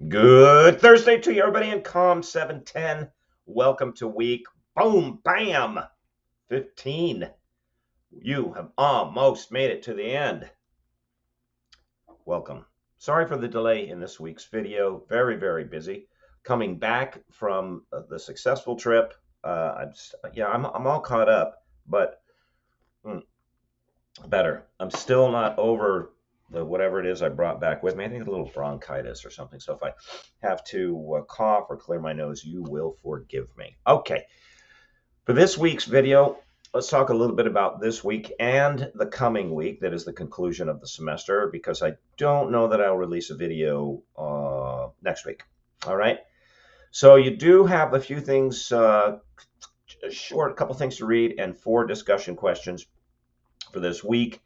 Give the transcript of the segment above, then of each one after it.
Good Thursday to you, everybody, in Calm 710. Welcome to week, boom, bam, 15. You have almost made it to the end. Welcome. Sorry for the delay in this week's video. Very, very busy. Coming back from the successful trip. I'm all caught up, but mm, better. I'm still not over the whatever it is I brought back with me. I think a little bronchitis or something. So if I have to cough or clear my nose, you will forgive me. Okay. For this week's video, let's talk a little bit about this week and the coming week. That is the conclusion of the semester, because I don't know that I'll release a video next week. All right. So you do have a few things, a couple things to read and 4 discussion questions for this week.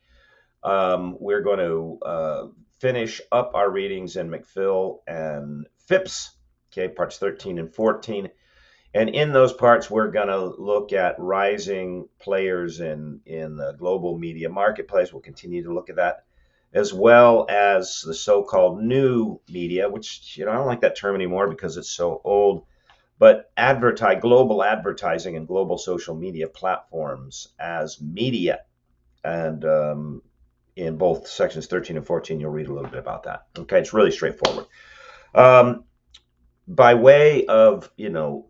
We're going to finish up our readings in McPhail and Phipps, okay, parts 13 and 14. And in those parts, we're going to look at rising players in the global media marketplace. We'll continue to look at that, as well as the so-called new media, which, I don't like that term anymore because it's so old, but global advertising and global social media platforms as media. And in both sections 13 and 14, you'll read a little bit about that. Okay, it's really straightforward. By way of,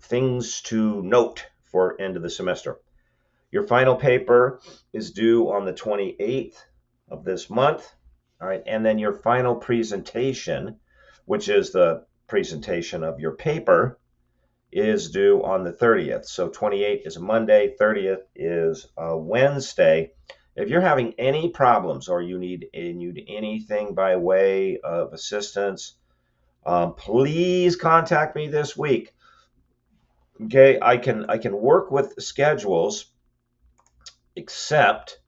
things to note for end of the semester, your final paper is due on the 28th of this month. All right, and then your final presentation, which is the presentation of your paper, is due on the 30th. So 28th is a Monday, 30th is a Wednesday. If you're having any problems or you need anything by way of assistance, please contact me this week. Okay, I can work with the schedules, except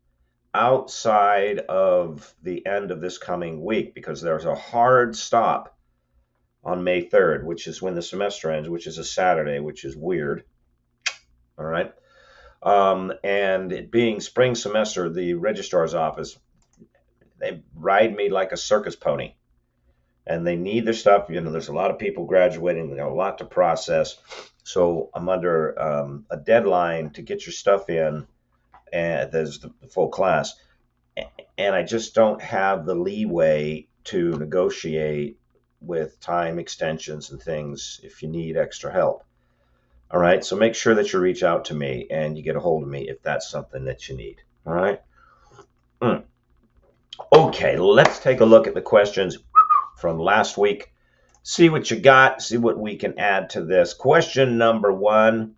outside of the end of this coming week, because there's a hard stop on May 3rd, which is when the semester ends, which is a Saturday, which is weird. All right. And it being spring semester, the registrar's office, they ride me like a circus pony, and they need their stuff. There's a lot of people graduating, they got a lot to process. So I'm under a deadline to get your stuff in, and there's the full class. And I just don't have the leeway to negotiate with time extensions and things if you need extra help. All right. So make sure that you reach out to me and you get a hold of me if that's something that you need. All right. Okay. Let's take a look at the questions from last week. See what you got. See what we can add to this. Question number 1.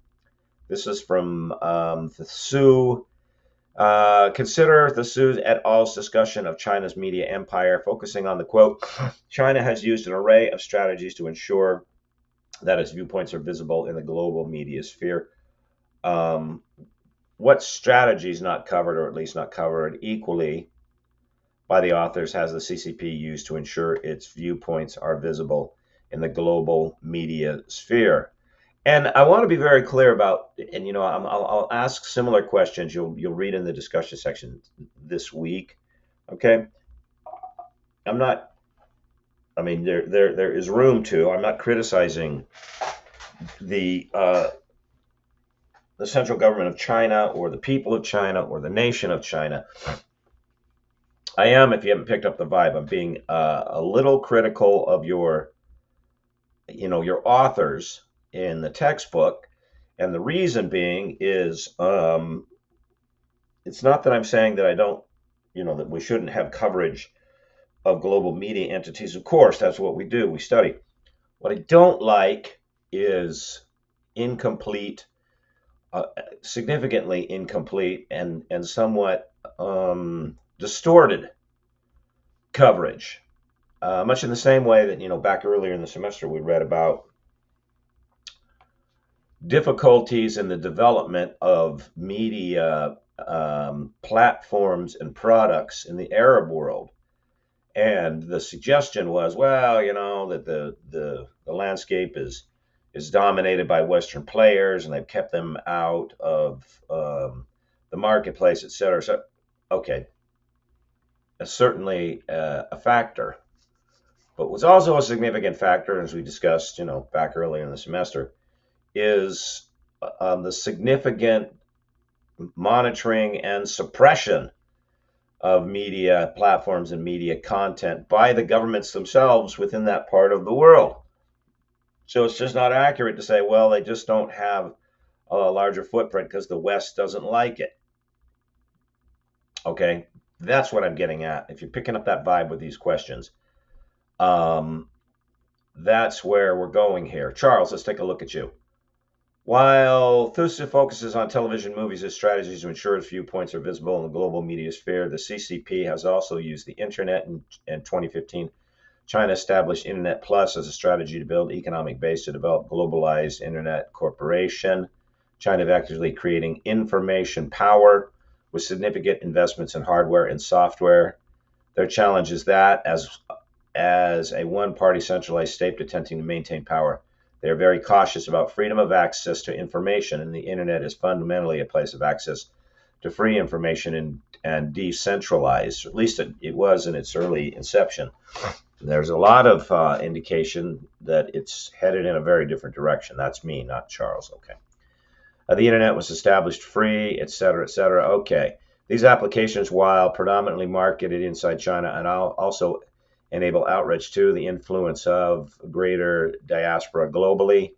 This is from Thu. Consider Thu et al.'s discussion of China's media empire, focusing on the quote, China has used an array of strategies to ensure that its viewpoints are visible in the global media sphere. What strategies not covered, or at least not covered equally by the authors, has the CCP used to ensure its viewpoints are visible in the global media sphere? And I want to be very clear about, and I'll ask similar questions. You'll read in the discussion section this week. Okay, I'm not. I mean, there is room to. I'm not criticizing the central government of China or the people of China or the nation of China. I am, if you haven't picked up the vibe, I'm being a little critical of your authors in the textbook. And the reason being is, it's not that I'm saying that I don't, that we shouldn't have coverage of global media entities. Of course, that's what we do. We study. What I don't like is incomplete, significantly incomplete, and somewhat distorted coverage. Much in the same way that, back earlier in the semester, we read about difficulties in the development of media platforms and products in the Arab world. And the suggestion was, well, that the landscape is dominated by Western players, and they've kept them out of the marketplace, et cetera. So, okay, that's certainly a factor. But what's also a significant factor, as we discussed, back earlier in the semester, is the significant monitoring and suppression of media platforms and media content by the governments themselves within that part of the world. So it's just not accurate to say, well, they just don't have a larger footprint because the West doesn't like it. Okay, that's what I'm getting at. If you're picking up that vibe with these questions, um, that's where we're going here. Charles, let's take a look at you. While Thusa focuses on television movies as strategies to ensure its viewpoints are visible in the global media sphere, the CCP has also used the internet. In 2015, China established Internet Plus as a strategy to build economic base to develop globalized internet corporation. China is actively creating information power with significant investments in hardware and software. Their challenge is that as a one-party centralized state attempting to maintain power, they are very cautious about freedom of access to information, and the internet is fundamentally a place of access to free information and decentralized. At least it was in its early inception. There's a lot of indication that it's headed in a very different direction. That's me, not Charles. Okay. The internet was established free, et cetera, et cetera. Okay. These applications, while predominantly marketed inside China, and also enable outreach to the influence of greater diaspora globally.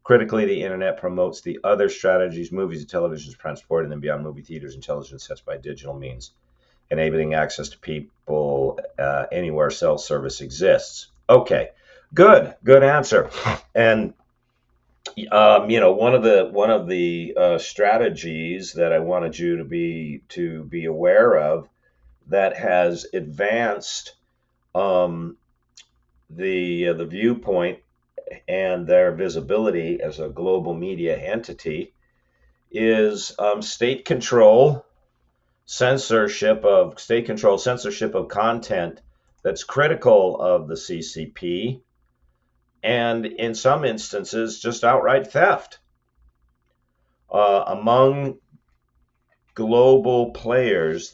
Critically, the internet promotes the other strategies, movies and television transported them beyond movie theaters and television sets by digital means, enabling access to people anywhere cell service exists. Okay, good answer. And one of the strategies that I wanted you to be aware of that has advanced the viewpoint and their visibility as a global media entity is state control censorship of content that's critical of the CCP, and in some instances just outright theft among global players.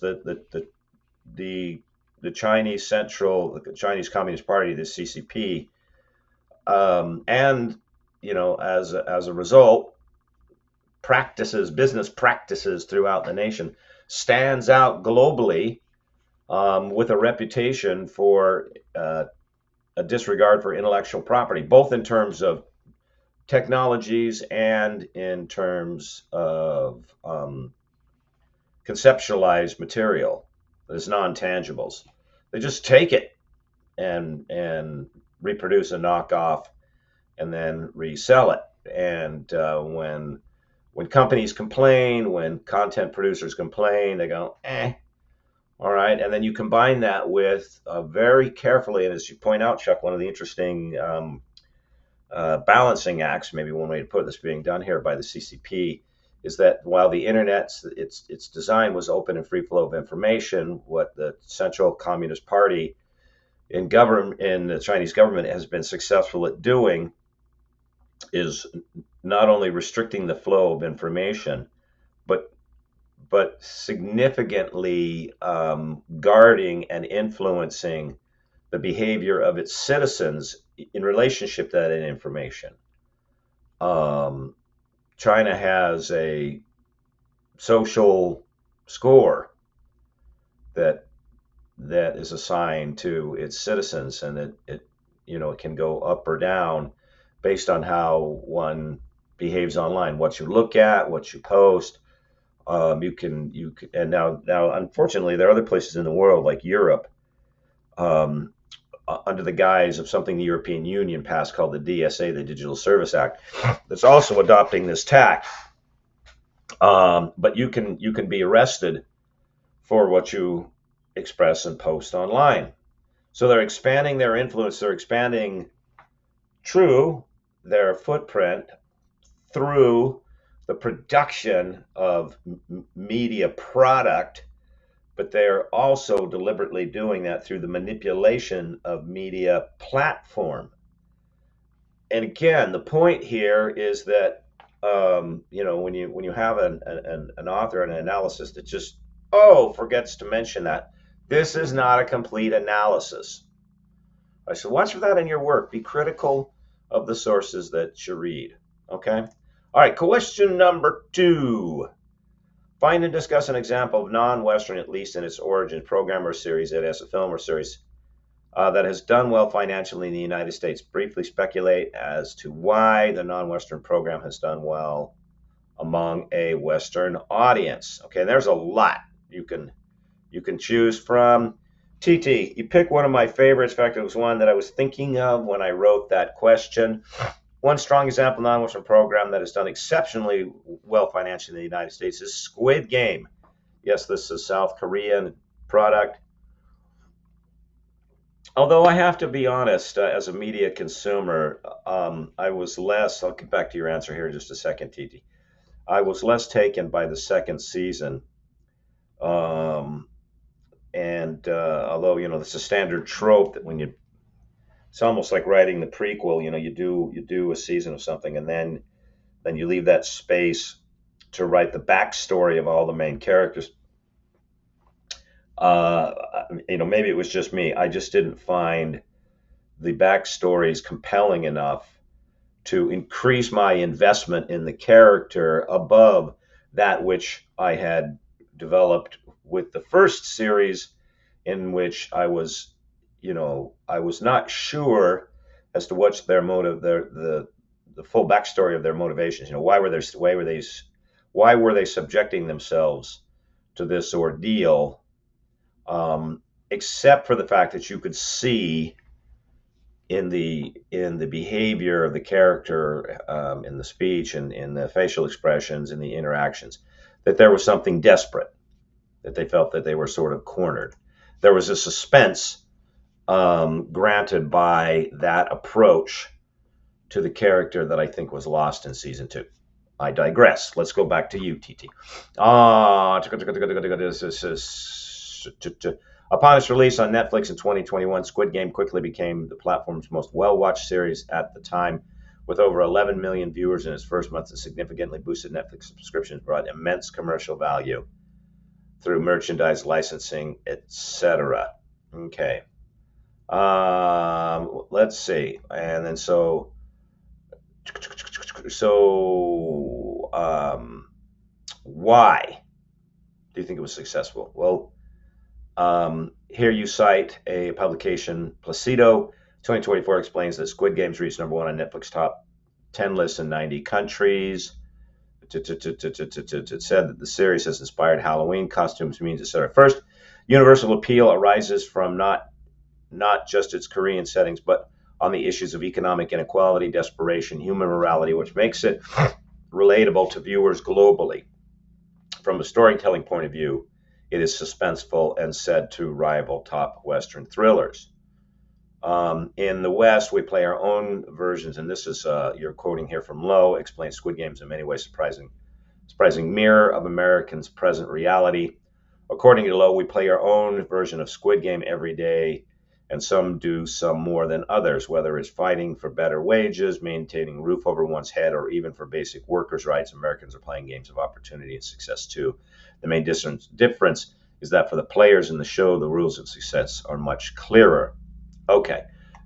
The Chinese Communist Party, the CCP, and as a result, business practices throughout the nation, stands out globally with a reputation for a disregard for intellectual property, both in terms of technologies and in terms of conceptualized material that is non-tangibles. They just take it and reproduce a knockoff and then resell it. And when companies complain, when content producers complain, they go, all right. And then you combine that with very carefully, and as you point out, Chuck, one of the interesting balancing acts, maybe one way to put this, being done here by the CCP, is that while the internet, its design was open and free flow of information, what the Central Communist Party in the Chinese government has been successful at doing is not only restricting the flow of information, but significantly guarding and influencing the behavior of its citizens in relationship to that information. China has a social score that is assigned to its citizens, and it can go up or down based on how one behaves online, what you look at, what you post. You can, and now, unfortunately, there are other places in the world like Europe, under the guise of something the European Union passed called the DSA, the Digital Service Act, that's also adopting this tack. But you can be arrested for what you express and post online. So they're expanding their influence. They're expanding, their footprint through the production of media product, but they're also deliberately doing that through the manipulation of media platform. And again, the point here is that when you have an author and an analysis that just forgets to mention that this is not a complete analysis. I said, watch for that in your work. Be critical of the sources that you read. Okay. All right. Question number 2. Find and discuss an example of non-Western, at least in its origin, program or series that has a film or series that has done well financially in the United States. Briefly speculate as to why the non-Western program has done well among a Western audience. Okay, there's a lot you can choose from. TT, you pick one of my favorites. In fact, it was one that I was thinking of when I wrote that question. One strong example of non-Western program that has done exceptionally well financially in the United States is Squid Game. Yes, this is a South Korean product. Although I have to be honest, as a media consumer, I was less. I'll get back to your answer here in just a second, TT. I was less taken by the second season. Um, and although it's a standard trope that it's almost like writing the prequel. You do a season of something, and then you leave that space to write the backstory of all the main characters. Uh, Maybe it was just me. I just didn't find the backstories compelling enough to increase my investment in the character above that which I had developed with the first series, in which I was not sure as to what's their motive, the full backstory of their motivations. Why were they subjecting themselves to this ordeal, except for the fact that you could see in the behavior of the character, in the speech and in the facial expressions and the interactions, that there was something desperate, that they felt that they were sort of cornered. There was a suspense, granted by that approach to the character, that I think was lost in season 2. I digress. Let's go back to you, TT. Upon its release on Netflix in 2021, Squid Game quickly became the platform's most well-watched series at the time. With over 11 million viewers in its first month, it significantly boosted Netflix subscriptions, brought immense commercial value through merchandise, licensing, etc. Okay. Let's see. And then why do you think it was successful? Well, here you cite a publication, Placido 2024, explains that Squid Games reached number 1 on Netflix top 10 lists in 90 countries. It said that the series has inspired Halloween costumes, memes, etc. First, universal appeal arises from not just its Korean settings, but on the issues of economic inequality, desperation, human morality, which makes it relatable to viewers globally. From a storytelling point of view, it is suspenseful and said to rival top Western thrillers. In the West, we play our own versions, and this is you're quoting here from Lowe, explains Squid Games in many ways surprising mirror of Americans' present reality. According to Lowe, we play our own version of Squid Game every day, and some do some more than others, whether it's fighting for better wages, maintaining a roof over one's head, or even for basic workers' rights. Americans are playing games of opportunity and success too. The main difference is that for the players in the show, the rules of success are much clearer. Okay,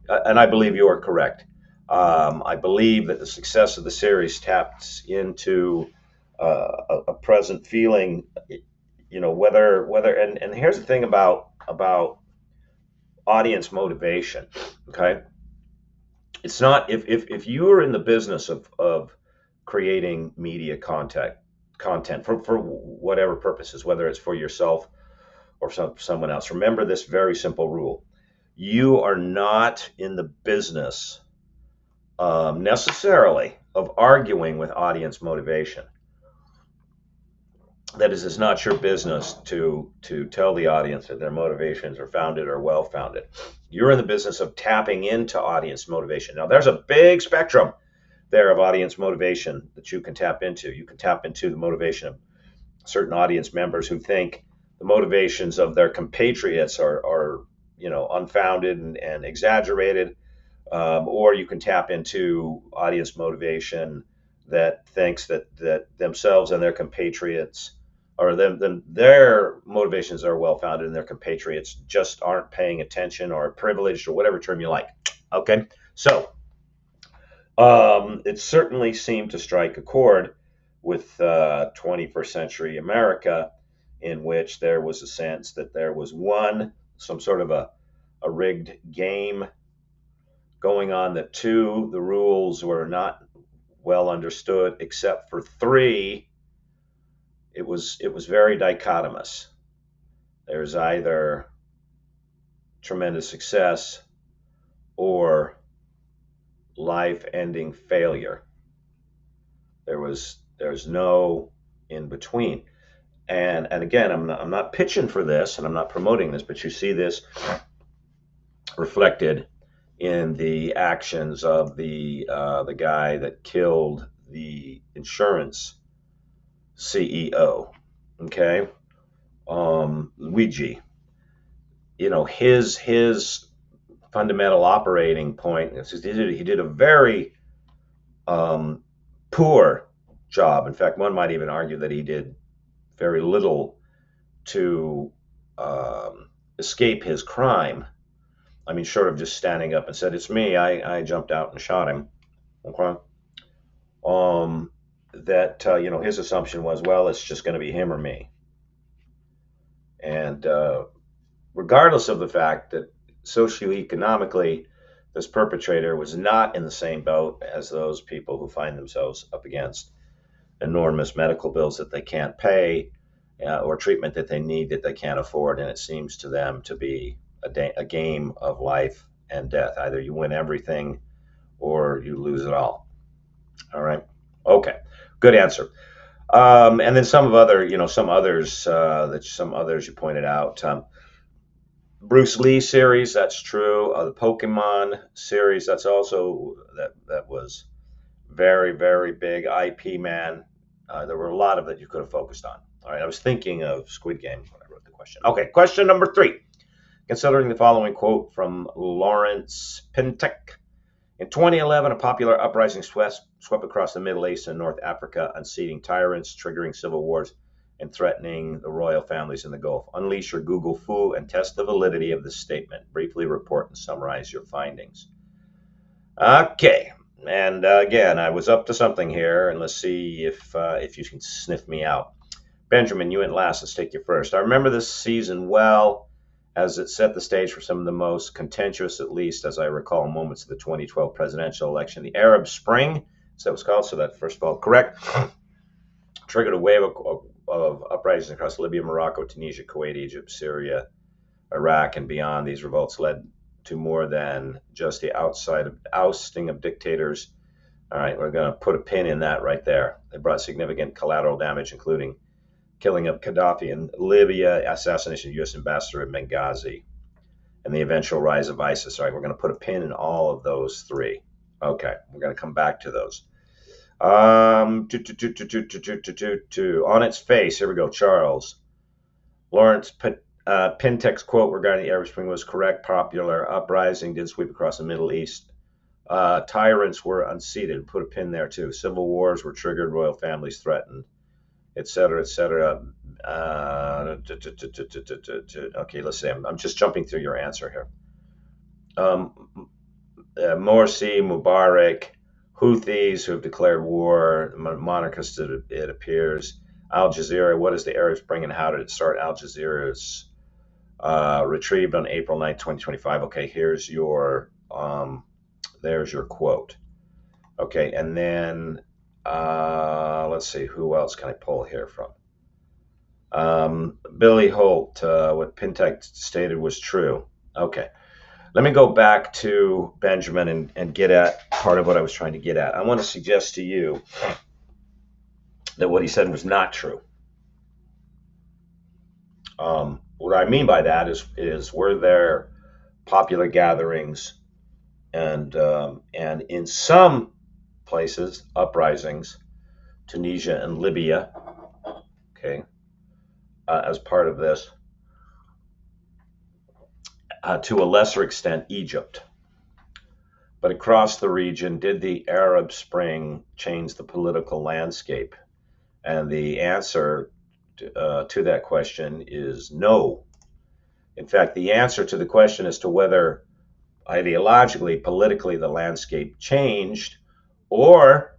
and I believe you are correct. I believe that the success of the series taps into a present feeling. Whether and here's the thing about audience motivation. Okay, it's not if you are in the business of creating media content for whatever purposes, whether it's for yourself or someone else. Remember this very simple rule: you are not in the business, necessarily, of arguing with audience motivation. That is, it's not your business to tell the audience that their motivations are founded or well founded. You're in the business of tapping into audience motivation. Now, there's a big spectrum there of audience motivation that you can tap into. You can tap into the motivation of certain audience members who think the motivations of their compatriots are unfounded and exaggerated, or you can tap into audience motivation that thinks that themselves and their compatriots or then their motivations are well founded and their compatriots just aren't paying attention or privileged or whatever term you like. Okay, so it certainly seemed to strike a chord with 21st century America, in which there was a sense that there was some sort of a rigged game going on, that two, the rules were not well understood, except for three, it was very dichotomous. There's either tremendous success or life-ending failure. There's no in between. And again, I'm not pitching for this, and I'm not promoting this, but you see this reflected in the actions of the guy that killed the insurance CEO. Okay, Luigi. His fundamental operating point is he did a very poor job. In fact, one might even argue that he did very little to escape his crime. I mean, short of just standing up and said, "It's me. I jumped out and shot him." Okay. That his assumption was, well, it's just going to be him or me. And regardless of the fact that socioeconomically, this perpetrator was not in the same boat as those people who find themselves up against enormous medical bills that they can't pay, or treatment that they need that they can't afford. And it seems to them to be a game of life and death. Either you win everything or you lose it all. All right. Okay. Good answer. And then some others you pointed out. Bruce Lee series, that's true. The Pokemon series, that's also that was very, very big. IP Man. There were a lot of that you could have focused on. All right, I was thinking of Squid Game when I wrote the question. Okay, question number 3. Considering the following quote from Lawrence Pintek. In 2011, a popular uprising swept across the Middle East and North Africa, unseating tyrants, triggering civil wars, and threatening the royal families in the Gulf. Unleash your Google Fu and test the validity of this statement. Briefly report and summarize your findings. Okay, and again, I was up to something here, and let's see if you can sniff me out. Benjamin, you went last. Let's take you first. I remember this season well, as it set the stage for some of the most contentious, at least as I recall, moments of the 2012 presidential election. The Arab Spring, so that was called, so that first of all, correct, triggered a wave of uprisings across Libya, Morocco, Tunisia, Kuwait, Egypt, Syria, Iraq, and beyond. These revolts led to more than just the ousting of dictators. All right, we're going to put a pin in that right there. They brought significant collateral damage, including killing of Gaddafi in Libya, assassination of U.S. ambassador in Benghazi, and the eventual rise of ISIS. All right, we're going to put a pin in all of those three. Okay, we're going to come back to those. On its face, here we go, Charles. Lawrence Pintek's quote regarding the Arab Spring was correct. Popular uprising did sweep across the Middle East. Tyrants were unseated. Put a pin there, too. Civil wars were triggered. Royal families threatened, etc., etc. Okay, let's see. I'm just jumping through your answer here. Morsi, Mubarak, Houthis who have declared war, monarchists, it appears. Al Jazeera, what is the Arab Spring and how did it start? Al Jazeera's retrieved on April 9th, 2025. Okay, there's your quote. Okay, and then let's see, who else can I pull here from? Billy Holt, what Pintek stated was true. Okay, let me go back to Benjamin and get at part of what I was trying to get at. I want to suggest to you that what he said was not true. What I mean by that is were there popular gatherings and in some places uprisings, Tunisia and Libya, okay, as part of this. To a lesser extent, Egypt. But across the region, did the Arab Spring change the political landscape? And the answer to that question is no. In fact, the answer to the question as to whether ideologically, politically, the landscape changed, or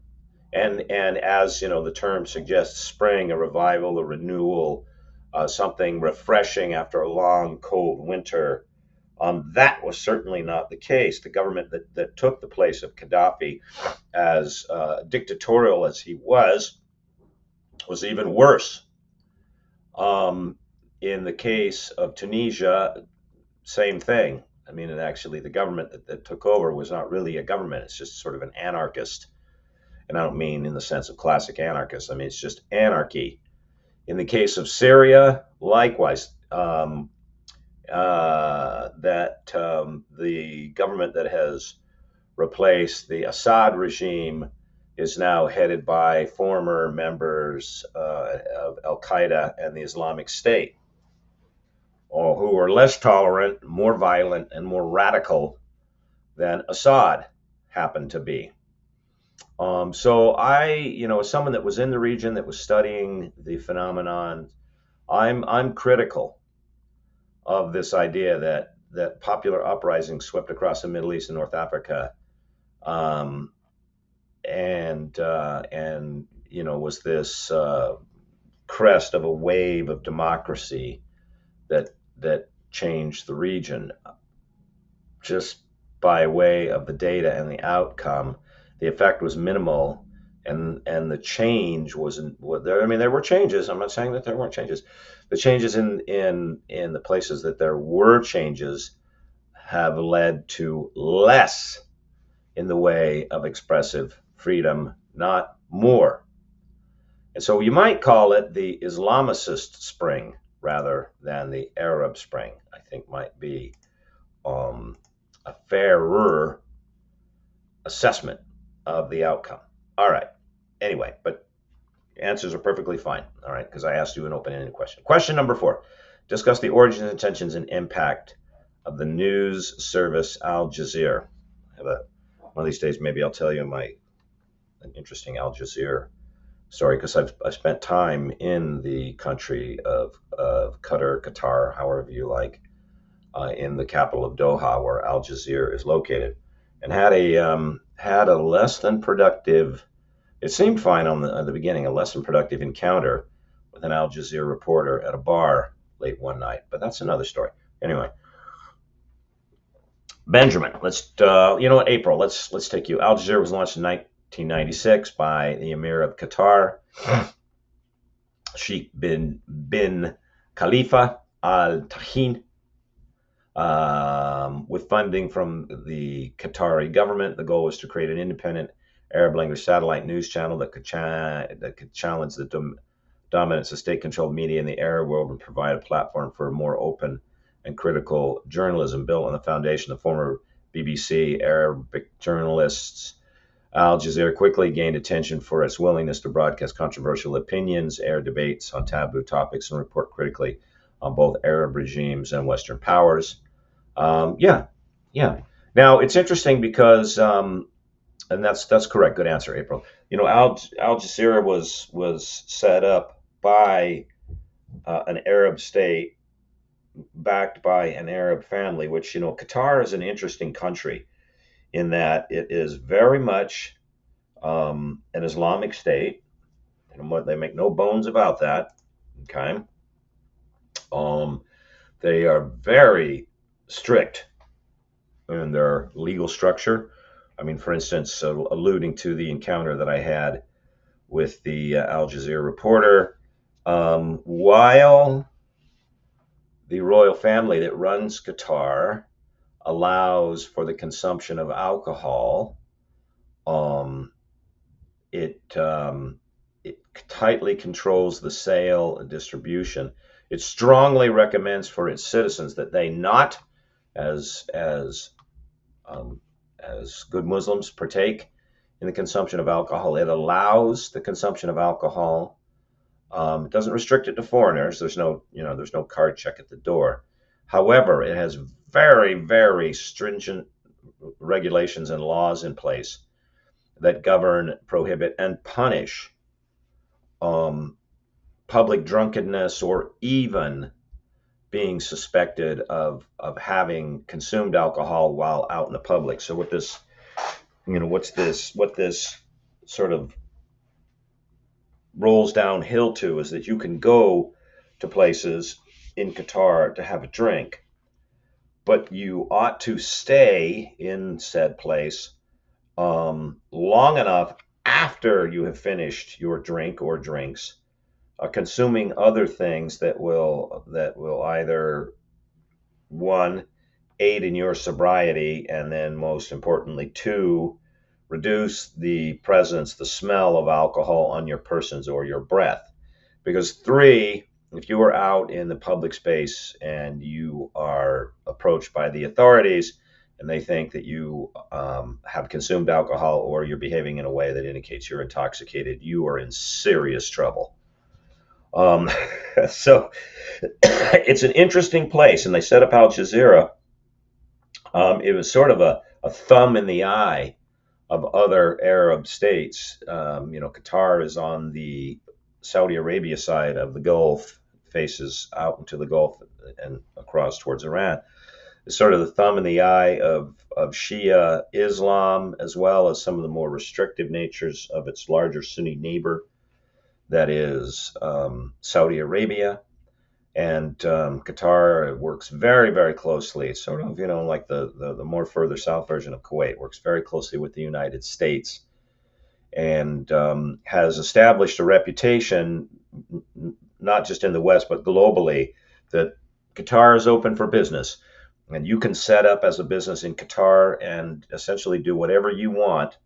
and as the term suggests, spring, a revival, a renewal, something refreshing after a long cold winter. That was certainly not the case. The government that took the place of Gaddafi, as dictatorial as he was even worse. In the case of Tunisia, same thing. I mean, and actually, the government that took over was not really a government. It's just sort of an anarchist. And I don't mean in the sense of classic anarchist. I mean, it's just anarchy. In the case of Syria, likewise, the government that has replaced the Assad regime is now headed by former members of Al Qaeda and the Islamic State, or who are less tolerant, more violent, and more radical than Assad happened to be. So as someone that was in the region, that was studying the phenomenon, I'm critical of this idea that popular uprisings swept across the Middle East and North Africa, and was this crest of a wave of democracy that changed the region. Just by way of the data and the outcome, the effect was minimal, and the change wasn't what there. I mean, there were changes. I'm not saying that there weren't changes. The changes in the places that there were changes have led to less in the way of expressive freedom, not more. And so you might call it the Islamicist spring rather than the Arab spring. I think might be a fairer assessment of the outcome. All right. Anyway, but answers are perfectly fine. All right, because I asked you an open-ended question. Question number 4: discuss the origins, intentions, and impact of the news service Al Jazeera. One of these days, maybe I'll tell you an interesting Al Jazeera story, because I've spent time in the country of Qatar, however you like, in the capital of Doha, where Al Jazeera is located, and had a less than productive. It seemed fine at the beginning, a less than productive encounter with an Al Jazeera reporter at a bar late one night, but that's another story. Anyway, Benjamin, April. Let's take you. Al Jazeera was launched in 1996 by the Emir of Qatar, Sheikh bin Khalifa Al Thani, with funding from the Qatari government. The goal was to create an independent Arab language satellite news channel that could challenge the dominance of state-controlled media in the Arab world and provide a platform for more open and critical journalism. Built on the foundation of former BBC Arabic journalists, Al Jazeera quickly gained attention for its willingness to broadcast controversial opinions, air debates on taboo topics, and report critically on both Arab regimes and Western powers. Yeah. Now, it's interesting because, and that's correct. Good answer, April. Al Jazeera was set up by an Arab state, backed by an Arab family, which, Qatar is an interesting country in that it is very much an Islamic state. They make no bones about that. Okay. They are very strict in their legal structure. I mean, for instance, alluding to the encounter that I had with the Al Jazeera reporter, while the royal family that runs Qatar allows for the consumption of alcohol, it tightly controls the sale and distribution. It strongly recommends for its citizens that they not, as good Muslims, partake in the consumption of alcohol. It allows the consumption of alcohol. It doesn't restrict it to foreigners. There's no card check at the door. However, it has very, very stringent regulations and laws in place that govern, prohibit, and punish public drunkenness or even being suspected of having consumed alcohol while out in the public. So what this, what this sort of rolls downhill to is that you can go to places in Qatar to have a drink, but you ought to stay in said place long enough after you have finished your drink or drinks, consuming other things that will either, one, aid in your sobriety, and then most importantly, two, reduce the presence, the smell of alcohol on your persons or your breath. Because three, if you are out in the public space and you are approached by the authorities and they think that you have consumed alcohol or you're behaving in a way that indicates you're intoxicated, you are in serious trouble. So it's an interesting place, and they set up Al Jazeera. It was sort of a thumb in the eye of other Arab states. Qatar is on the Saudi Arabia side of the Gulf, faces out into the Gulf and across towards Iran. It's sort of the thumb in the eye of Shia Islam, as well as some of the more restrictive natures of its larger Sunni neighbor, that is Saudi Arabia. And Qatar works very, very closely, sort of, like the more further south version of Kuwait, works very closely with the United States, and has established a reputation, not just in the West, but globally, that Qatar is open for business. And you can set up as a business in Qatar and essentially do whatever you want,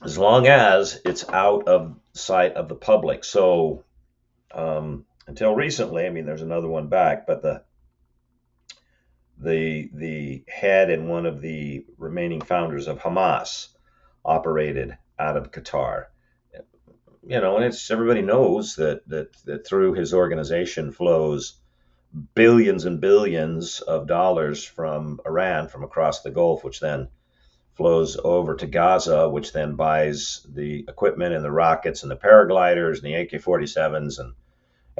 as long as it's out of sight of the public. So until recently, I mean, there's another one back, but the head and one of the remaining founders of Hamas operated out of Qatar. And it's, everybody knows that through his organization flows billions and billions of dollars from Iran, from across the Gulf, which then flows over to Gaza, which then buys the equipment and the rockets and the paragliders and the AK-47s and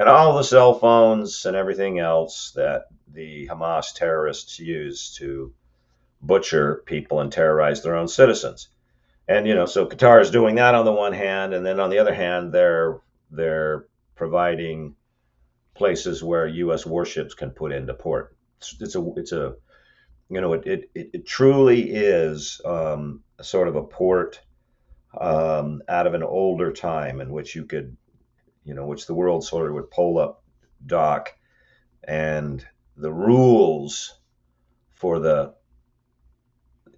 all the cell phones and everything else that the Hamas terrorists use to butcher people and terrorize their own citizens. And so Qatar is doing that on the one hand, and then on the other hand, they're providing places where U.S. warships can put into port. It truly is sort of a port out of an older time, in which you could, which the world sort of would pull up dock, and the rules for the,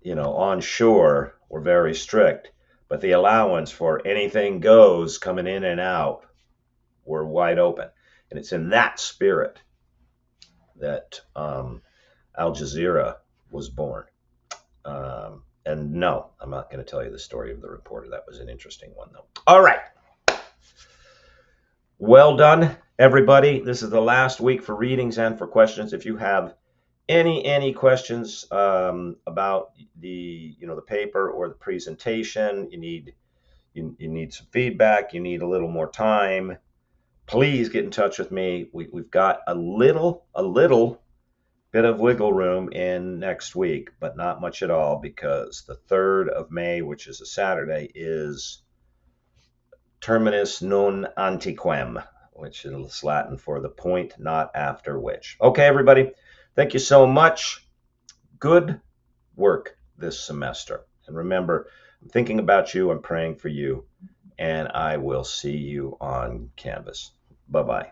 on shore were very strict, but the allowance for anything goes coming in and out were wide open. And it's in that spirit that Al Jazeera was born. And no, I'm not going to tell you the story of the reporter. That was an interesting one, though. All right. Well done, everybody. This is the last week for readings and for questions. If you have any questions about the paper or the presentation, you need some feedback, you need a little more time, please get in touch with me. We've got a little bit of wiggle room in next week, but not much at all, because the 3rd of May, which is a Saturday, is terminus non antequem, which is Latin for the point not after which. Okay, everybody, thank you so much. Good work this semester. And remember, I'm thinking about you, I'm praying for you, and I will see you on Canvas. Bye-bye.